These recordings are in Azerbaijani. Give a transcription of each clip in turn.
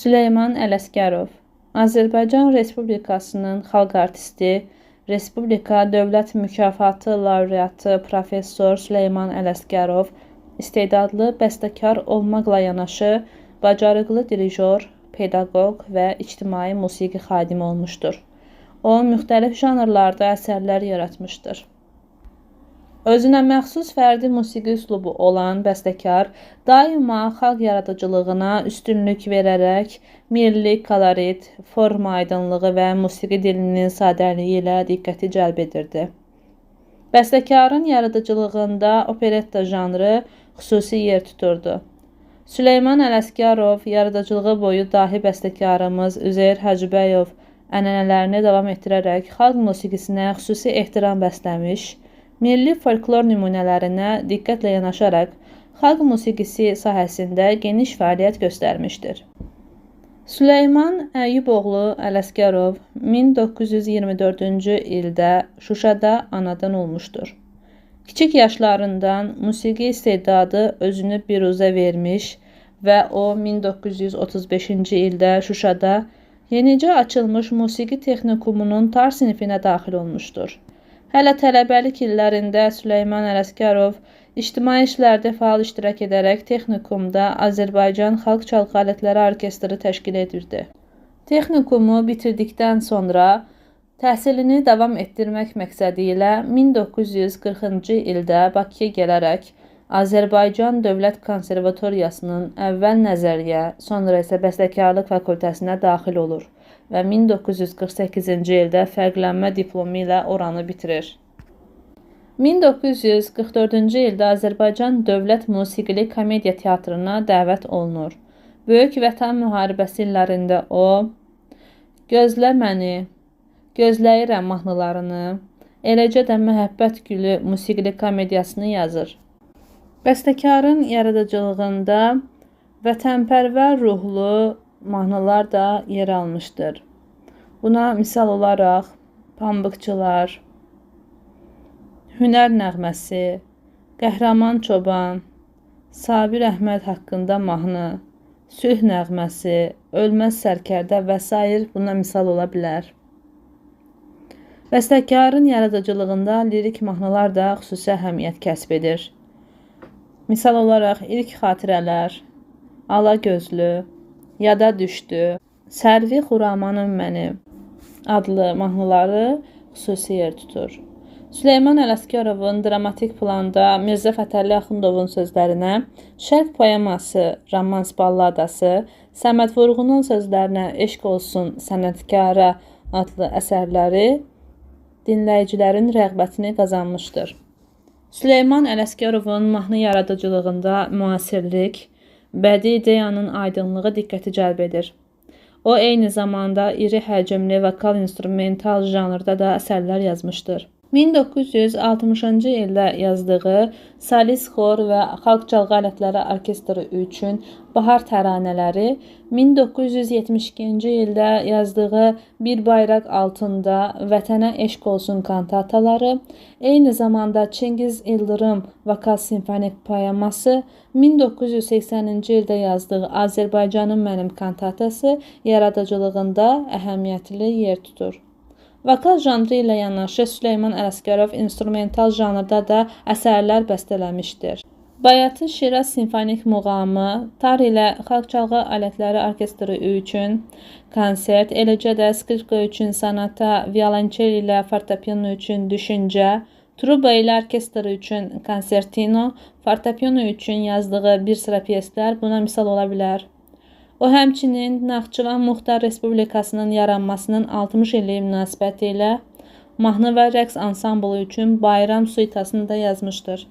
Süleyman Ələsgərov Azərbaycan Respublikasının xalq artisti, Respublika Dövlət Mükafatı laureatı Professor Süleyman Ələsgərov istedadlı bəstəkar olmaqla yanaşı, bacarıqlı dirijor, pedaqoq və ictimai musiqi xadimi olmuşdur. O, müxtəlif janrlarda əsərlər yaratmışdır. Özünə məxsus fərdi musiqi üslubu olan bəstəkar daima xalq yaradıcılığına üstünlük verərək milli kolorit, forma aydınlığı və musiqi dilinin sadəliyi ilə diqqəti cəlb edirdi. Bəstəkarın yaradıcılığında operetta janrı xüsusi yer tuturdu. Süleyman Ələsgərov yaradıcılığı boyu dahi bəstəkarımız Üzeyir Hacıbəyov ənənələrini davam etdirərək xalq musiqisinə xüsusi ehtiram bəsləmiş, milli folklor nümunələrinə diqqətlə yanaşaraq xalq musiqisi sahəsində geniş fəaliyyət göstərmişdir. Süleyman Əyyuboğlu Ələsgərov 1924-cü ildə Şuşada anadan olmuşdur. Kiçik yaşlarından musiqi istedadı özünü biruzə vermiş və o 1935-ci ildə Şuşada yenicə açılmış musiqi texnikumunun tar sinifinə daxil olmuşdur. Hələ tələbəlik illərində Süleyman Ələsgərov ictimai işlərdə fəal iştirak edərək texnikumda Azərbaycan Xalq Çalğı Alətləri Orkestri təşkil edirdi. Texnikumu bitirdikdən sonra təhsilini davam etdirmək məqsədi ilə 1940-cı ildə Bakıya gələrək Azərbaycan Dövlət Konservatoriyasının əvvəl nəzəriyyə, sonra isə bəstəkarlıq fakültəsinə daxil olur və 1948-ci ildə fərqlənmə diplomu ilə oranı bitirir. 1944-cü ildə Azərbaycan Dövlət Musiqili Komediya Teatrına dəvət olunur. Böyük Vətən müharibəsi illərində o, Gözlə məni, Gözləyirəm mahnılarını, eləcə də Məhəbbət Gülü musiqili komediyasını yazır. Bəstəkarın yaradıcılığında vətənpərvər ruhlu mahnılar da yer almışdır. Buna misal olaraq Pambıqçılar, Hünər nəğməsi, Qəhrəman çoban, Sabir Əhməd haqqında mahnı, Sülh nəğməsi, Ölməz sərkərdə və s. buna misal ola bilər. Bəstəkarın yaradıcılığında lirik mahnılar da xüsusi əhəmiyyət kəsb edir. Misal olaraq İlk xatirələr, Ala gözlü, Yada düşdü, Sərvi Xuramanım mənim adlı mahnıları xüsusi yer tutur. Süleyman Ələsgərovun dramatik planda Mirzə Fətəli Axundovun sözlərinə, Şərq poeması, Romans balladası, Səməd Vurğunun sözlərinə Eşq olsun sənətkara adlı əsərləri dinləyicilərin rəğbətini qazanmışdır. Süleyman Ələsgərovun mahnı yaradıcılığında müasirlik, bədii ideyanın aydınlığı diqqəti cəlb edir. O, eyni zamanda iri həcmli vokal instrumental janrda da əsərlər yazmışdır. 1960-cı ildə yazdığı Salis xor və Xalq Çalğı Alətləri Orkestri üçün Bahar təranələri, 1972-ci ildə yazdığı Bir bayraq altında Vətənə eşq olsun kantataları, eyni zamanda Çingiz İldırım vokal simfonik poeması, 1980-ci ildə yazdığı Azərbaycanım mənim kantatası yaradıcılığında əhəmiyyətli yer tutur. Vokal janrı ilə yanaşı Süleyman Ələsgərov instrumental janrda da əsərlər bəstələmişdir. Bayatı Şiraz simfonik muğamı, tar ilə Xalq Çalğı Alətləri Orkestri üçün konsert, eləcə də skripka üçün sonata, violonçel ilə fortepiano üçün düşüncə, truba ilə orkestri üçün konsertino, fortepiano üçün yazdığı bir sıra pyeslər buna misal ola bilər. O, həmçinin Naxçıvan Muxtar Respublikasının yaranmasının 60 illiyi münasibəti ilə mahnı və rəqs ansamblı üçün Bayram suitasını da yazmışdır.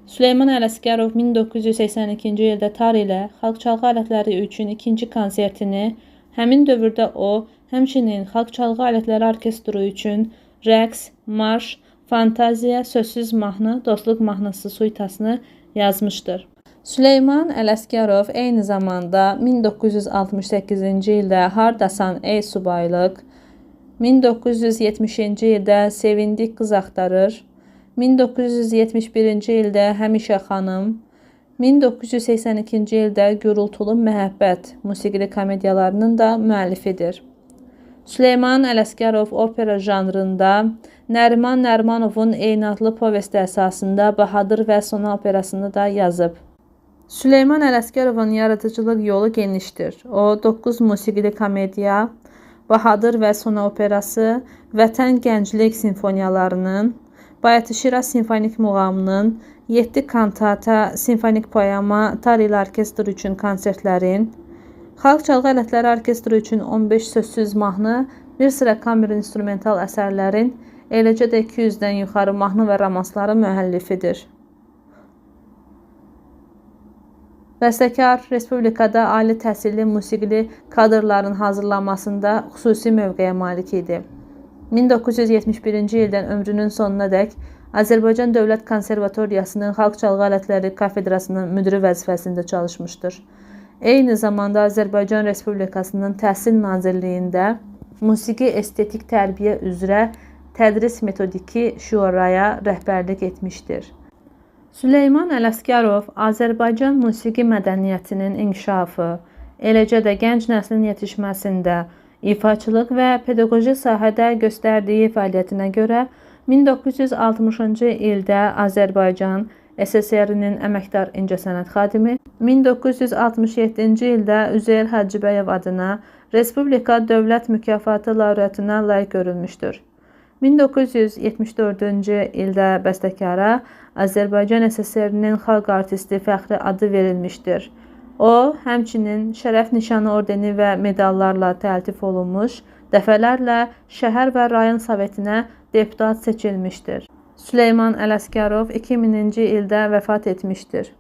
Süleyman Ələsgərov 1982-ci ildə tar ilə Xalq Çalğı Alətləri üçün ikinci konsertini, həmin dövrdə o, həmçinin Xalq Çalğı Alətləri Orkestri üçün rəqs, marş, fantaziya, sözsüz mahnı, dostluq mahnısı suitasını yazmışdır. Süleyman Ələsgərov eyni zamanda 1968-ci ildə Hardasan ey subaylıq, 1970-ci ildə Sevindik qız axtarır, 1971-ci ildə Həmişə xanım, 1982-ci ildə Gürultulu Məhəbbət musiqili komediyalarının da müəllifidir. Süleyman Ələsgərov opera janrında Nəriman Nərimanovun eyni adlı povesti əsasında Bahadır və Sona operasını da yazıb. Süleyman Ələsgərovun yaradıcılıq yolu genişdir. O, 9 musiqili komediya, Bahadır və Sona operası, Vətən Gənclik simfoniyalarının, Bayatı Şiraz simfonik muğamının, 7 kantata, simfonik poema, tarili orkestr üçün konsertlərin, Xalq çalğı alətləri orkestri üçün 15 sözsüz mahnı, bir sıra kamer instrumental əsərlərin, eləcə də 200-dən yuxarı mahnı və romansları müəllifidir. Bəstəkar Respublikada ali təhsilli musiqili kadrların hazırlanmasında xüsusi mövqeyə malik idi. 1971-ci ildən ömrünün sonuna dək Azərbaycan Dövlət Konservatoriyasının Xalq çalğı alətləri kafedrasının müdiri vəzifəsində çalışmışdır. Eyni zamanda Azərbaycan Respublikasının Təhsil Nazirliyində musiqi estetik tərbiyə üzrə tədris metodiki şuraya rəhbərlik etmişdir. Süleyman Ələsgərov Azərbaycan musiqi mədəniyyətinin inkişafı, eləcə də gənc nəslin yetişməsində, ifaçılıq və pedaqoji sahədə göstərdiyi fəaliyyətinə görə 1960-cı ildə Azərbaycan SSR-nin əməkdar incəsənət xadimi, 1967-ci ildə Üzeyir Hacıbəyev adına Respublika Dövlət Mükafatı laureatına layiq görülmüşdür. 1974-cü ildə bəstəkara Azərbaycan SSR-nin xalq artisti fəxri adı verilmişdir. O, həmçinin şərəf nişanı ordeni və medallarla təltif olunmuş, dəfələrlə şəhər və rayon sovetinə deputat seçilmişdir. Süleyman Ələsgərov 2000-ci ildə vəfat etmişdir.